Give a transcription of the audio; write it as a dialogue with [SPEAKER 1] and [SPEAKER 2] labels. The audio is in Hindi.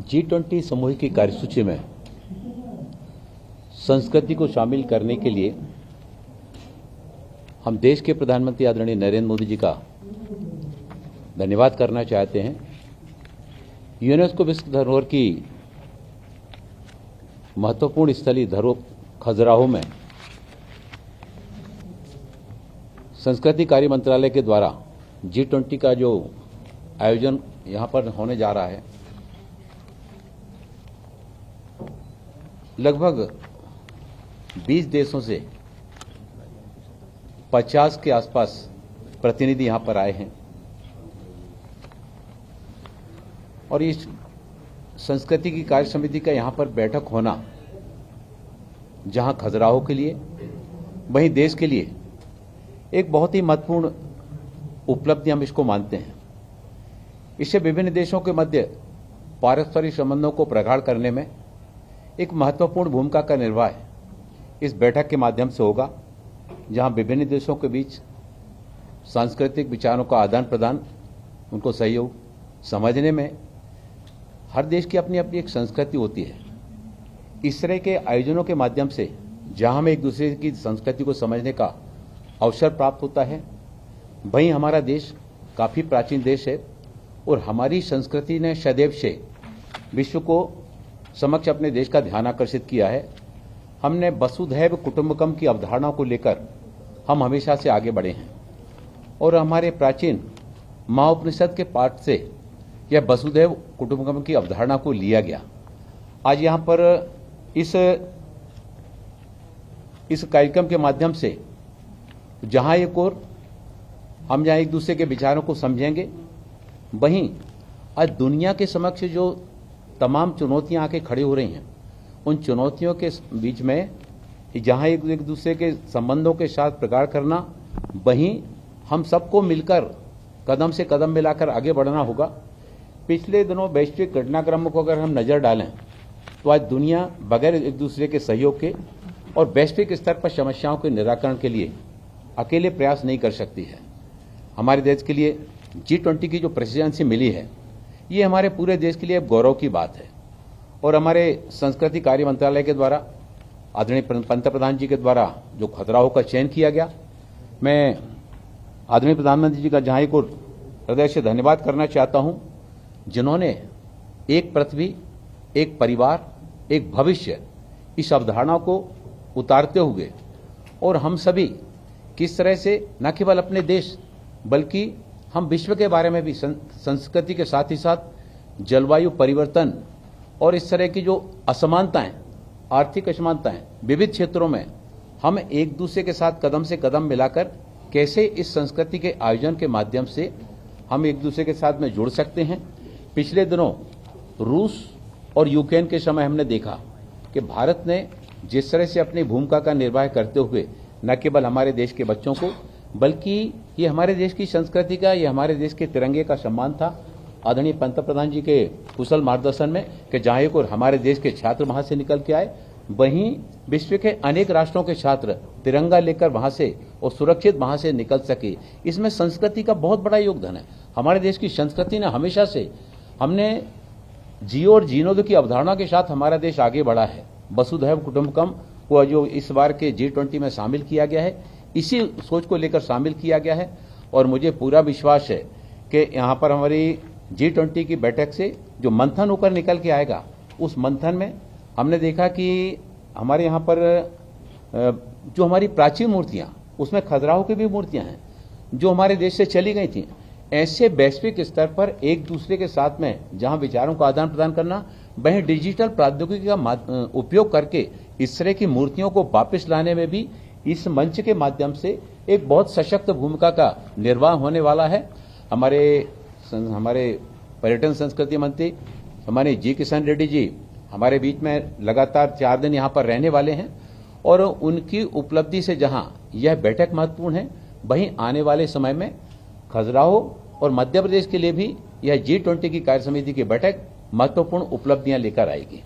[SPEAKER 1] G20 समूह की कार्यसूची में संस्कृति को शामिल करने के लिए हम देश के प्रधानमंत्री आदरणीय नरेंद्र मोदी जी का धन्यवाद करना चाहते हैं। यूनेस्को विश्व धरोहर की महत्वपूर्ण स्थलीय धरोहर खजुराहो में संस्कृति कार्य मंत्रालय के द्वारा G20 का जो आयोजन यहां पर होने जा रहा है, लगभग 20 देशों से 50 के आसपास प्रतिनिधि यहां पर आए हैं और इस संस्कृति की कार्य समिति का यहां पर बैठक होना जहां खजुराहो के लिए वहीं देश के लिए एक बहुत ही महत्वपूर्ण उपलब्धि हम इसको मानते हैं। इससे विभिन्न देशों के मध्य पारस्परिक संबंधों को प्रगाढ़ करने में एक महत्वपूर्ण भूमिका का निर्वाह इस बैठक के माध्यम से होगा, जहां विभिन्न देशों के बीच सांस्कृतिक विचारों का आदान प्रदान, उनको सहयोग समझने में, हर देश की अपनी अपनी एक संस्कृति होती है। इस तरह के आयोजनों के माध्यम से जहां हमें एक दूसरे की संस्कृति को समझने का अवसर प्राप्त होता है, वहीं हमारा देश काफी प्राचीन देश है और हमारी संस्कृति ने सदैव से विश्व को समक्ष अपने देश का ध्यान आकर्षित किया है। हमने वसुधैव कुटुंबकम की अवधारणा को लेकर हम हमेशा से आगे बढ़े हैं और हमारे प्राचीन महाउपनिषद के पाठ से यह वसुधैव कुटुंबकम की अवधारणा को लिया गया। आज यहां पर इस कार्यक्रम के माध्यम से जहां एक और हम जहां एक दूसरे के विचारों को समझेंगे, वहीं आज दुनिया के समक्ष जो तमाम चुनौतियां आके खड़ी हो रही हैं, उन चुनौतियों के बीच में जहां एक दूसरे के संबंधों के साथ प्रगाढ़ करना, वहीं हम सबको मिलकर कदम से कदम मिलाकर आगे बढ़ना होगा। पिछले दिनों वैश्विक घटनाक्रम को अगर हम नजर डालें तो आज दुनिया बगैर एक दूसरे के सहयोग के और वैश्विक स्तर पर समस्याओं के निराकरण के लिए अकेले प्रयास नहीं कर सकती है। हमारे देश के लिए G20 की जो प्रेसिडेंसी मिली है, ये हमारे पूरे देश के लिए गौरव की बात है और हमारे संस्कृति कार्य मंत्रालय के द्वारा आदरणीय पंतप्रधान जी के द्वारा जो खजुराहो का चयन किया गया, मैं आदरणीय प्रधानमंत्री जी का जहां एक और हृदय से धन्यवाद करना चाहता हूं, जिन्होंने एक पृथ्वी, एक परिवार, एक भविष्य, इस अवधारणा को उतारते हुए और हम सभी किस तरह से न केवल अपने देश बल्कि हम विश्व के बारे में भी संस्कृति के साथ ही साथ जलवायु परिवर्तन और इस तरह की जो असमानताएं, आर्थिक असमानताएं विविध क्षेत्रों में, हम एक दूसरे के साथ कदम से कदम मिलाकर कैसे इस संस्कृति के आयोजन के माध्यम से हम एक दूसरे के साथ में जुड़ सकते हैं। पिछले दिनों रूस और यूक्रेन के समय हमने देखा कि भारत ने जिस तरह से अपनी भूमिका का निर्वाह करते हुए न केवल हमारे देश के बच्चों को, बल्कि ये हमारे देश की संस्कृति का, ये हमारे देश के तिरंगे का सम्मान था। आदरणीय पंतप्रधान जी के कुशल मार्गदर्शन में कि जहां एक और हमारे देश के छात्र वहां से निकल के आए, वहीं विश्व के अनेक राष्ट्रों के छात्र तिरंगा लेकर वहां से और सुरक्षित वहां से निकल सके। इसमें संस्कृति का बहुत बड़ा योगदान है। हमारे देश की संस्कृति ने हमेशा से, हमने जियो और जीनो दो की अवधारणा के साथ हमारा देश आगे बढ़ा है। वसुधैव कुटुंबकम को जो इस बार के G20 में शामिल किया गया है, इसी सोच को लेकर शामिल किया गया है और मुझे पूरा विश्वास है कि यहाँ पर हमारी G20 की बैठक से जो मंथन होकर निकल के आएगा, उस मंथन में हमने देखा कि हमारे यहाँ पर जो हमारी प्राचीन मूर्तियाँ, उसमें खजुराहो की भी मूर्तियाँ हैं जो हमारे देश से चली गई थी। ऐसे वैश्विक स्तर पर एक दूसरे के साथ में जहाँ विचारों का आदान प्रदान करना, वहीं डिजिटल प्रौद्योगिकी का उपयोग करके इस तरह की मूर्तियों को वापस लाने में भी इस मंच के माध्यम से एक बहुत सशक्त भूमिका का निर्वाह होने वाला है। हमारे पर्यटन संस्कृति मंत्री हमारे जी किशन रेड्डी जी हमारे बीच में लगातार 4 दिन यहाँ पर रहने वाले हैं और उनकी उपलब्धि से जहाँ यह बैठक महत्वपूर्ण है, वहीं आने वाले समय में खजुराहो और मध्य प्रदेश के लिए भी यह G20 की कार्य समिति की बैठक महत्वपूर्ण उपलब्धियां लेकर आएगी।